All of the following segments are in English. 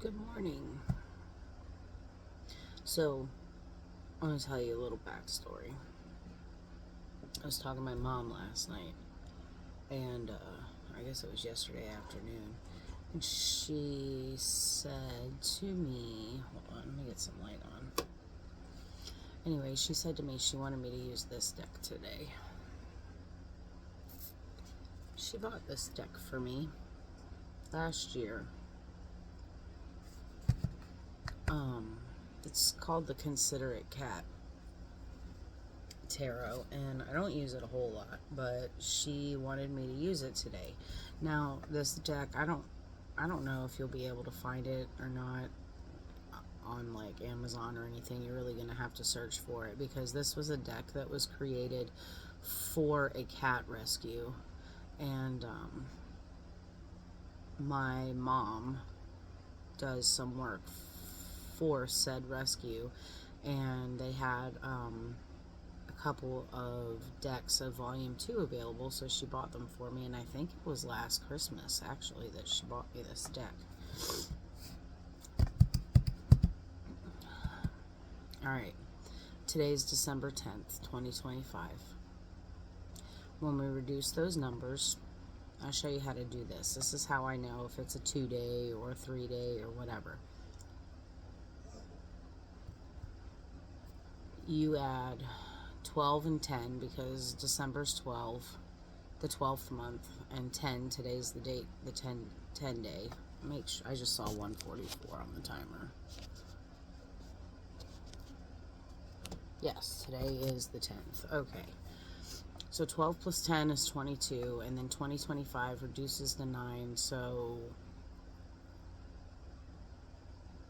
Good morning. So, I want to tell you a little backstory. I was talking to my mom last night, and I guess it was yesterday afternoon, and she said to me, hold on, let me get some light on. Anyway, she said to me she wanted me to use this deck today. She bought this deck for me last year. It's called the Considerate Cat Tarot, and I don't use it a whole lot, but she wanted me to use it today. Now, this deck, I don't know if you'll be able to find it or not on like Amazon or anything. You're really going to have to search for it, because this was a deck that was created for a cat rescue, and my mom does some work for said rescue, and they had a couple of decks of volume 2 available, so she bought them for me, and I think it was last Christmas actually that she bought me this deck. Alright, today's December 10th, 2025. When we reduce those numbers, I'll show you how to do this. This is how I know if it's a 2-day or a 3-day or whatever. You add 12 and 10, because December's 12, the 12th month, and 10, today's the date, the 10 day. Make sure, I just saw 144 on the timer. Yes, today is the 10th. Okay. So 12 plus 10 is 22, and then 2025 reduces to 9, so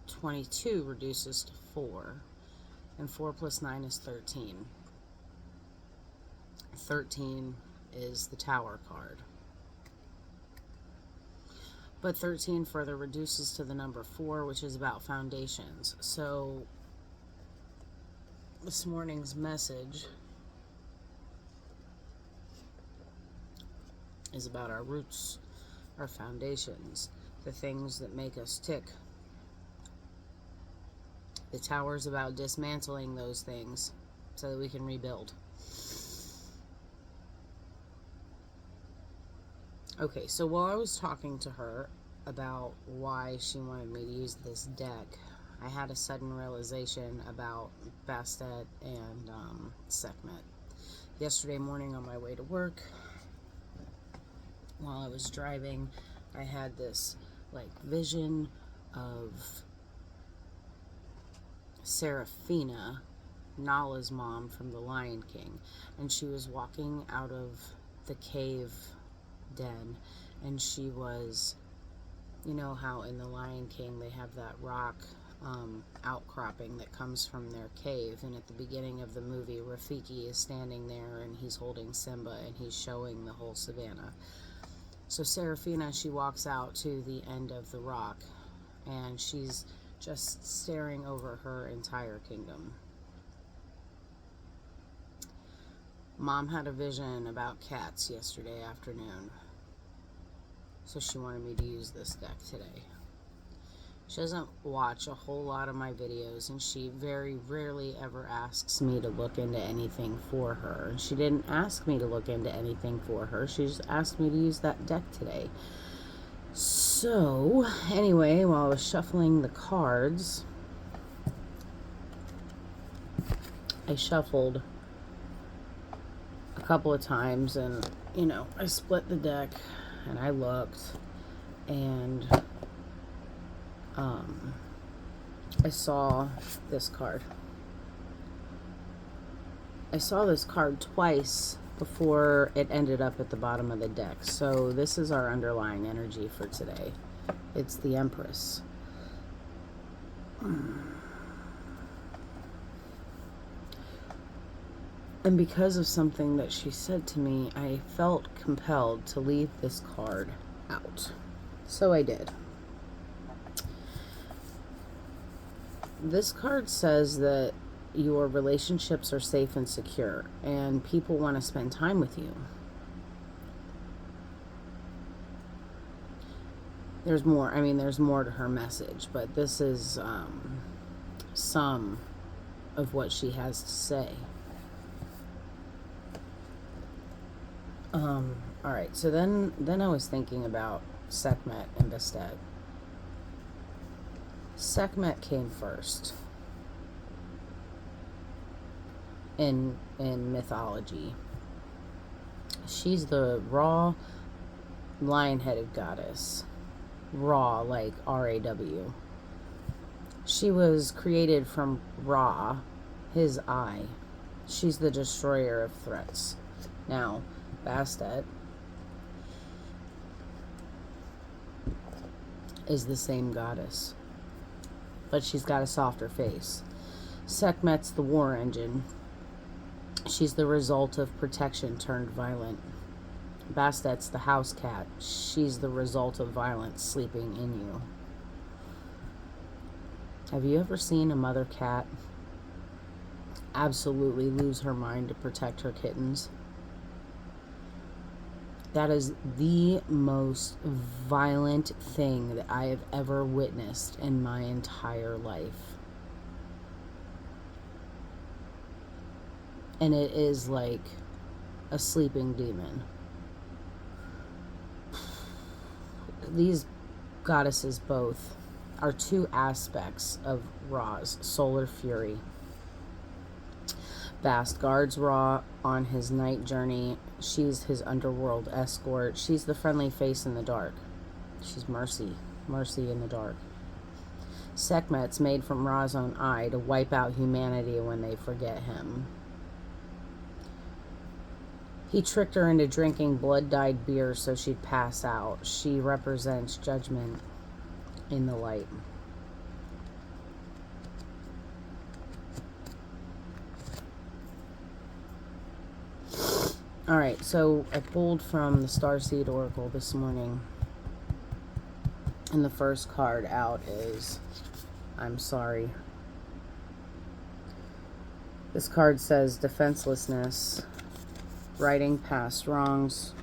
22 reduces to 4, and 4 plus 9 is 13. 13 is the Tower card. But 13 further reduces to the number 4, which is about foundations. So this morning's message is about our roots, our foundations, the things that make us tick. The Tower's about dismantling those things so that we can rebuild. Okay, so while I was talking to her about why she wanted me to use this deck, I had a sudden realization about Bastet and Sekhmet. Yesterday morning on my way to work, while I was driving, I had this like vision of Seraphina, Nala's mom from The Lion King, and she was walking out of the cave den, and she was, you know how in The Lion King they have that rock outcropping that comes from their cave, and at the beginning of the movie Rafiki is standing there and he's holding Simba and he's showing the whole savannah. So Seraphina, she walks out to the end of the rock, and she's just staring over her entire kingdom. Mom had a vision about cats yesterday afternoon, so she wanted me to use this deck today. She doesn't watch a whole lot of my videos, and she very rarely ever asks me to look into anything for her. And she didn't ask me to look into anything for her. She just asked me to use that deck today. So, anyway, while I was shuffling the cards, I shuffled a couple of times, and, you know, I split the deck, and I looked, and I saw this card. I saw this card twice before it ended up at the bottom of the deck. So this is our underlying energy for today. It's the Empress. And because of something that she said to me, I felt compelled to leave this card out. So I did. This card says that your relationships are safe and secure, and people want to spend time with you. There's more. I mean, there's more to her message, but this is some of what she has to say. All right. So then I was thinking about Sekhmet and Bastet. Sekhmet came first in mythology. She's the Ra lion-headed goddess. Ra, like R-A-W. She was created from Ra, his eye. She's the destroyer of threats. Now, Bastet is the same goddess, but she's got a softer face. Sekhmet's the war engine. She's the result of protection turned violent. Bastet's the house cat. She's the result of violence sleeping in you. Have you ever seen a mother cat absolutely lose her mind to protect her kittens? That is the most violent thing that I have ever witnessed in my entire life. And it is like a sleeping demon. These goddesses both are two aspects of Ra's solar fury. Bast guards Ra on his night journey. She's his underworld escort. She's the friendly face in the dark. She's mercy in the dark. Sekhmet's made from Ra's own eye to wipe out humanity when they forget him. He tricked her into drinking blood-dyed beer so she'd pass out. She represents judgment in the light. All right, so I pulled from the Starseed Oracle this morning, and the first card out is I'm sorry. This card says defenselessness, righting past wrongs,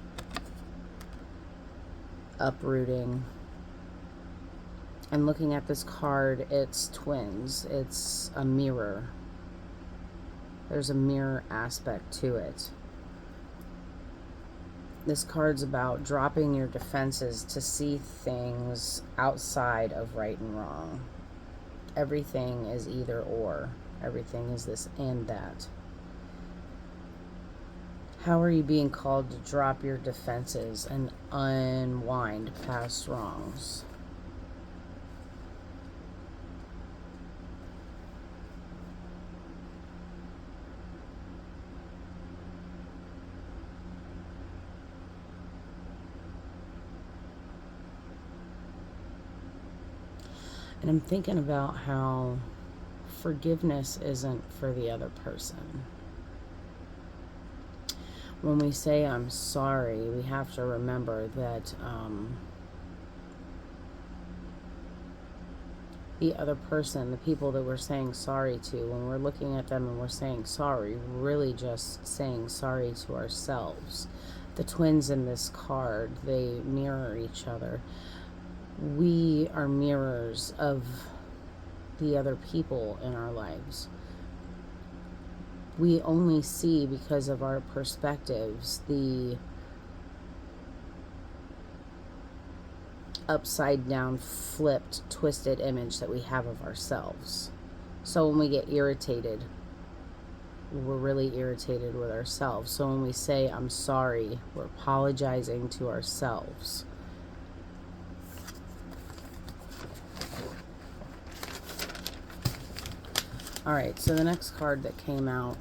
uprooting. And looking at this card, it's twins. It's a mirror. There's a mirror aspect to it. This card's about dropping your defenses to see things outside of right and wrong. Everything is either or. Everything is this and that. How are you being called to drop your defenses and unwind past wrongs? And I'm thinking about how forgiveness isn't for the other person. When we say I'm sorry, we have to remember that the other person, the people that we're saying sorry to, when we're looking at them and we're saying sorry, we're really just saying sorry to ourselves. The twins in this card, they mirror each other. We are mirrors of the other people in our lives. We only see, because of our perspectives, the upside down, flipped, twisted image that we have of ourselves. So when we get irritated, we're really irritated with ourselves. So when we say I'm sorry, we're apologizing to ourselves. All right, so the next card that came out,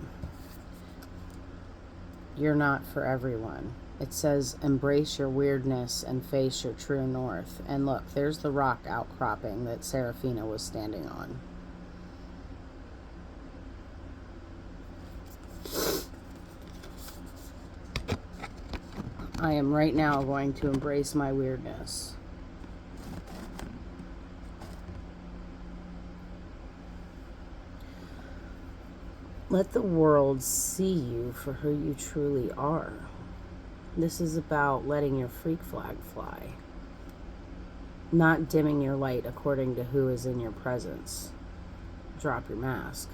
you're not for everyone. It says, embrace your weirdness and face your true north. And look, there's the rock outcropping that Seraphina was standing on. I am right now going to embrace my weirdness. Let the world see you for who you truly are. This is about letting your freak flag fly. not dimming your light according to who is in your presence. Drop your mask.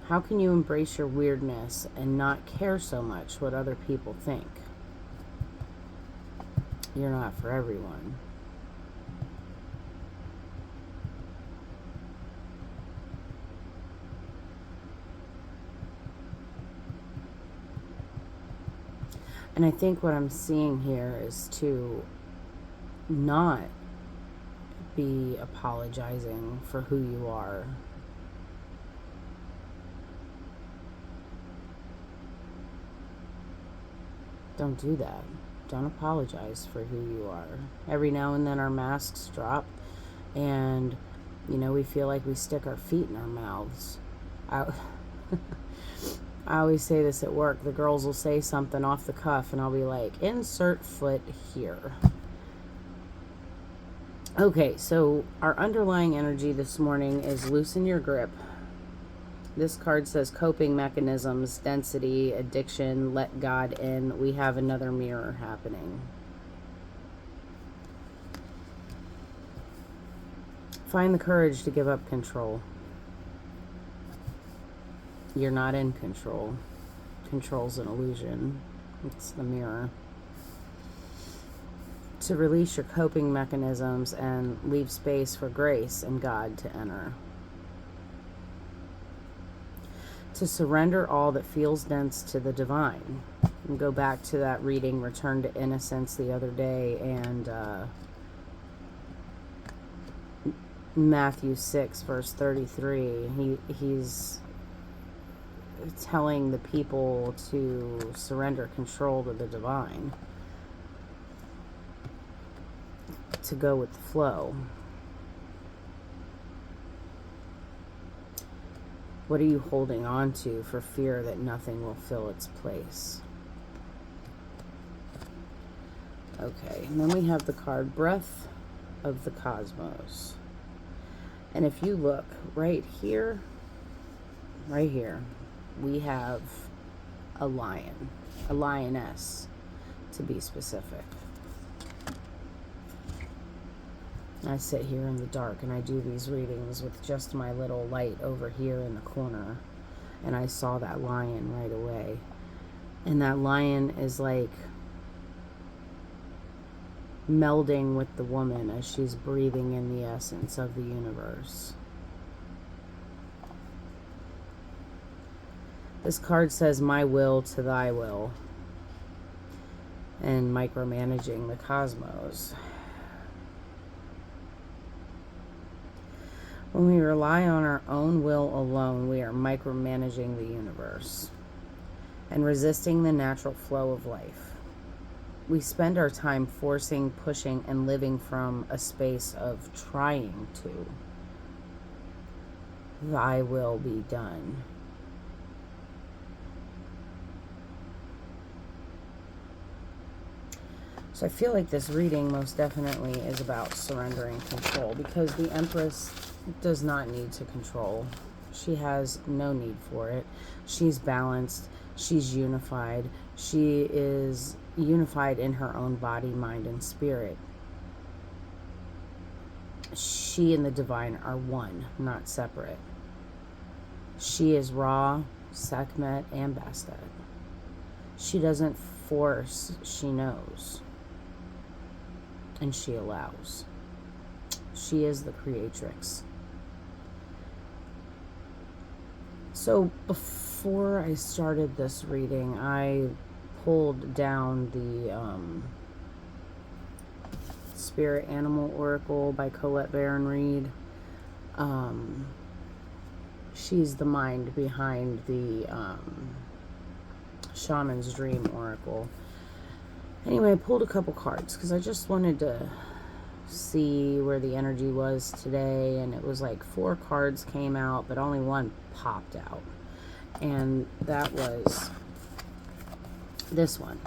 How can you embrace your weirdness and not care so much what other people think? You're not for everyone. And I think what I'm seeing here is to not be apologizing for who you are. Don't do that. Don't apologize for who you are. Every now and then our masks drop and, we feel like we stick our feet in our mouths. I always say this at work. The girls will say something off the cuff and I'll be like, insert foot here. Okay, so our underlying energy this morning is loosen your grip. This card says coping mechanisms, density, addiction, let God in. We have another mirror happening. Find the courage to give up control. You're not in control. Control's an illusion. It's the mirror. To release your coping mechanisms and leave space for grace and God to enter. To surrender all that feels dense to the divine. And go back to that reading, Return to Innocence, the other day, and Matthew 6, verse 33. He's telling the people to surrender control to the divine. To go with the flow. What are you holding on to for fear that nothing will fill its place? Okay, and then we have the card Breath of the Cosmos. And if you look right here, we have a lion, a lioness, to be specific. I sit here in the dark and I do these readings with just my little light over here in the corner. And I saw that lion right away. And that lion is like melding with the woman as she's breathing in the essence of the universe. This card says, my will to thy will. And micromanaging the cosmos. When we rely on our own will alone, we are micromanaging the universe and resisting the natural flow of life. We spend our time forcing, pushing, and living from a space of trying to. Thy will be done. So I feel like this reading most definitely is about surrendering control, because the Empress does not need to control. She has no need for it. She's balanced. She's unified. She is unified in her own body, mind, and spirit. She and the divine are one, not separate. She is Ra, Sekhmet, and Bastet. She doesn't force, she knows. And she allows. She is the creatrix. So before I started this reading, I pulled down the Spirit Animal Oracle by Colette Baron Reed. She's the mind behind the Shaman's Dream Oracle. Anyway, I pulled a couple cards because I just wanted to see where the energy was today, and it was like 4 cards came out, but only one popped out, and that was this one.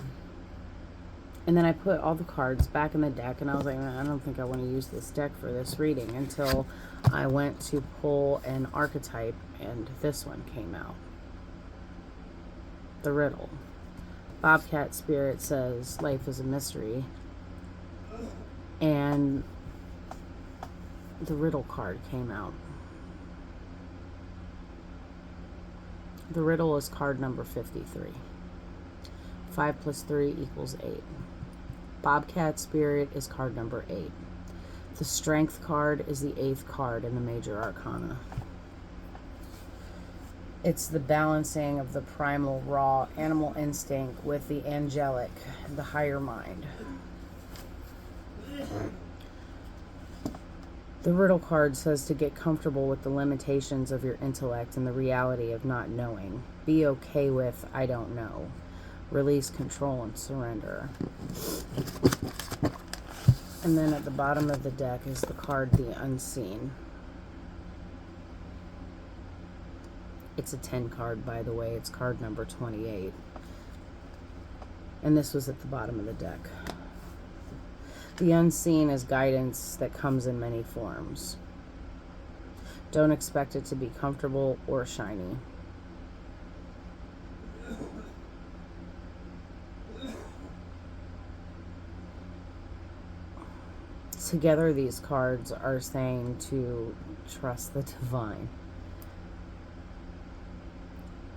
And then I put all the cards back in the deck, and I was like, I don't think I want to use this deck for this reading, until I went to pull an archetype, and this one came out. The Riddle. Bobcat Spirit says, life is a mystery. And the riddle card came out. The riddle is card number 53. 5 plus 3 equals 8. Bobcat Spirit is card number 8. The Strength card is the 8th card in the Major Arcana. It's the balancing of the primal, raw animal instinct with the angelic, the higher mind. The riddle card says to get comfortable with the limitations of your intellect and the reality of not knowing. Be okay with, I don't know. Release control and surrender. And then at the bottom of the deck is the card, the Unseen. It's a 10 card, by the way. It's card number 28. And this was at the bottom of the deck. The Unseen is guidance that comes in many forms. Don't expect it to be comfortable or shiny. Together, these cards are saying to trust the divine.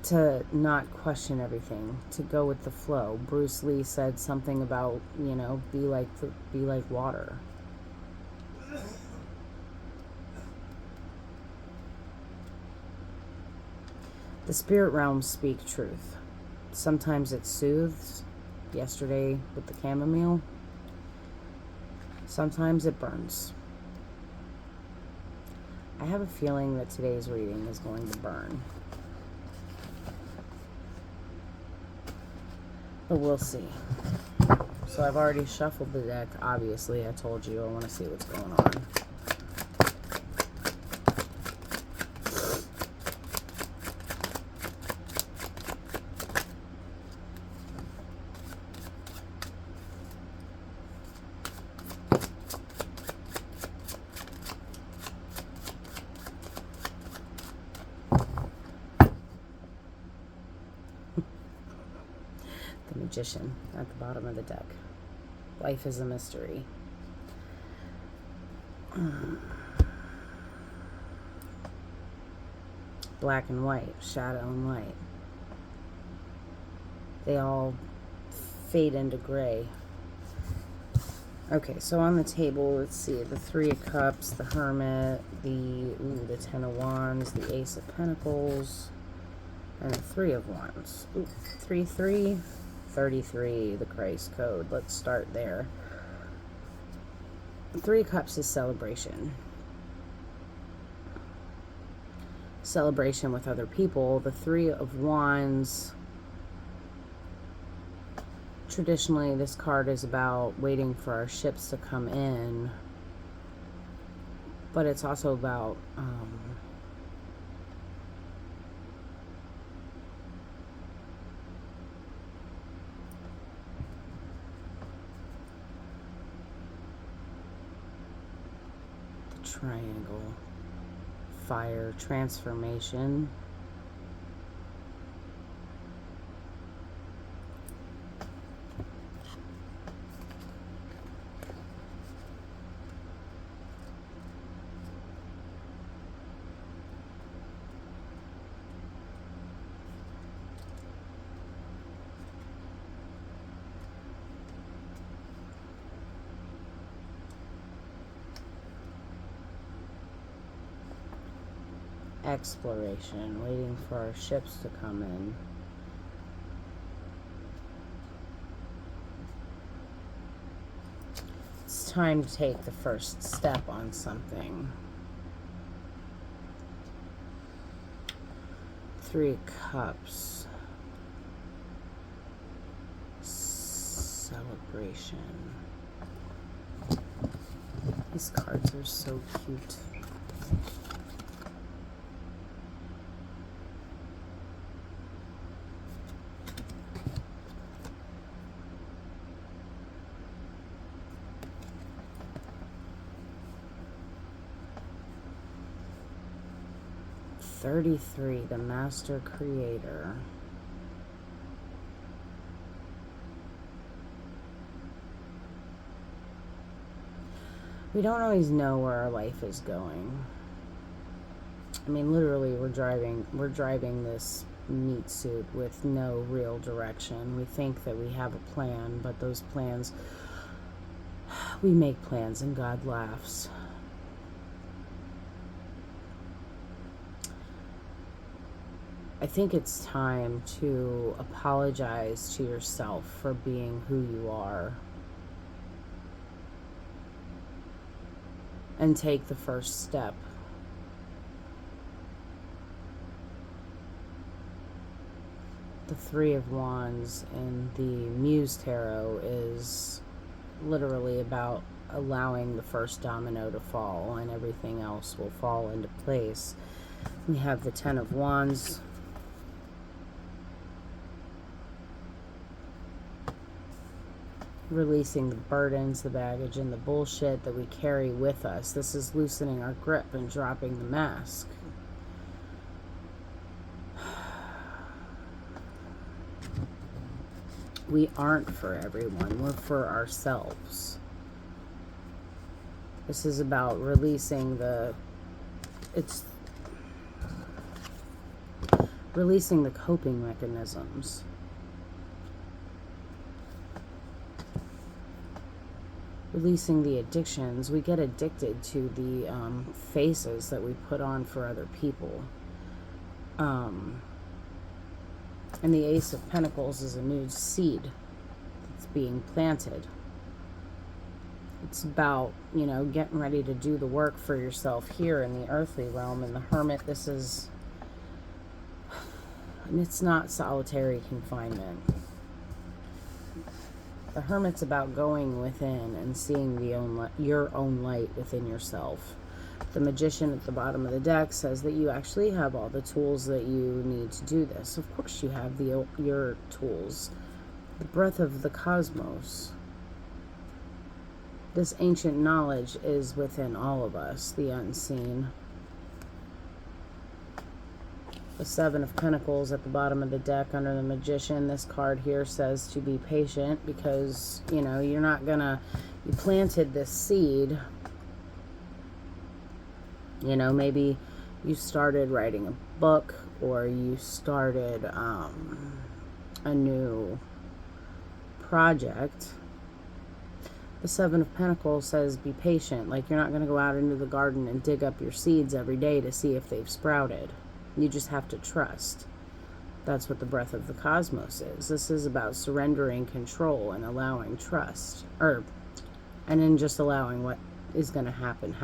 To not question everything, to go with the flow. Bruce Lee said something about, be like water. The spirit realms speak truth. Sometimes it soothes. Yesterday with the chamomile. Sometimes it burns. I have a feeling that today's reading is going to burn. But we'll see. So I've already shuffled the deck. Obviously, I told you I want to see what's going on. The Magician at the bottom of the deck. Life is a mystery. Black and white, shadow and light. They all fade into gray. Okay, so on the table, let's see, the 3 of Cups, the Hermit, the 10 of Wands, the Ace of Pentacles, and the 3 of Wands. 3, 33, the Christ code. Let's start there. 3 of Cups is celebration. Celebration with other people. The 3 of Wands, traditionally this card is about waiting for our ships to come in, but it's also about triangle, fire, transformation. Exploration, waiting for our ships to come in. It's time to take the first step on something. 3 of Cups. Celebration. These cards are so cute. $33, the Master Creator. We don't always know where our life is going. I mean, literally, we're driving this meat suit with no real direction. We think that we have a plan, but those plans, we make plans and God laughs. I think it's time to apologize to yourself for being who you are and take the first step. The Three of Wands in the Muse Tarot is literally about allowing the first domino to fall, and everything else will fall into place. We have the Ten of Wands. Releasing the burdens, the baggage, and the bullshit that we carry with us. This is loosening our grip and dropping the mask. We aren't for everyone. We're for ourselves. This is about releasing the coping mechanisms. Releasing the addictions. We get addicted to the faces that we put on for other people. And the Ace of Pentacles is a new seed that's being planted. It's about, getting ready to do the work for yourself here in the earthly realm. And the Hermit, and it's not solitary confinement. The Hermit's about going within and seeing your own light within yourself. The Magician at the bottom of the deck says that you actually have all the tools that you need to do this. Of course you have your tools. The breath of the cosmos. This ancient knowledge is within all of us, the unseen. The Seven of Pentacles at the bottom of the deck under the Magician. This card here says to be patient because, you're not gonna... You planted this seed. Maybe you started writing a book, or you started a new project. The Seven of Pentacles says be patient. Like, you're not going to go out into the garden and dig up your seeds every day to see if they've sprouted. You just have to trust. That's what the breath of the cosmos is. This is about surrendering control and allowing trust. And then just allowing what is going to happen.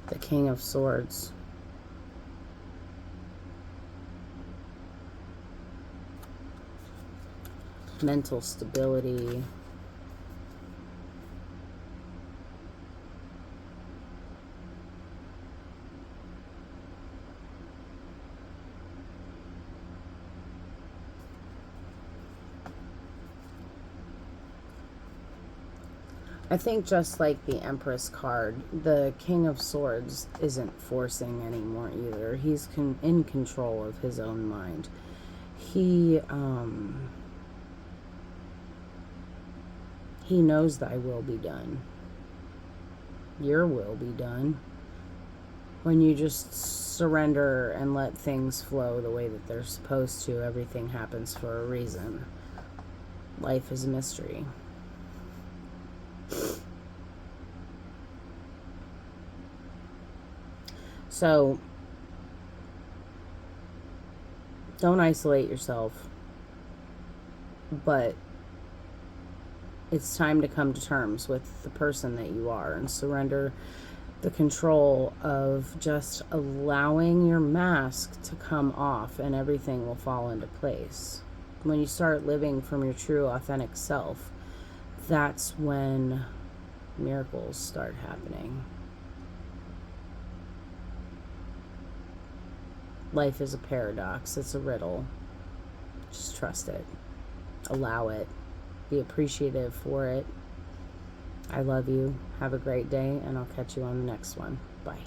The King of Swords. Mental stability. I think just like the Empress card, the King of Swords isn't forcing anymore either. He's in control of his own mind. He knows thy will be done. Your will be done. When you just surrender and let things flow the way that they're supposed to, everything happens for a reason. Life is a mystery. So, don't isolate yourself, but it's time to come to terms with the person that you are and surrender the control of just allowing your mask to come off, and everything will fall into place. When you start living from your true, authentic self, that's when miracles start happening. Life is a paradox. It's a riddle. Just trust it. Allow it. Be appreciative for it. I love you. Have a great day, and I'll catch you on the next one. Bye.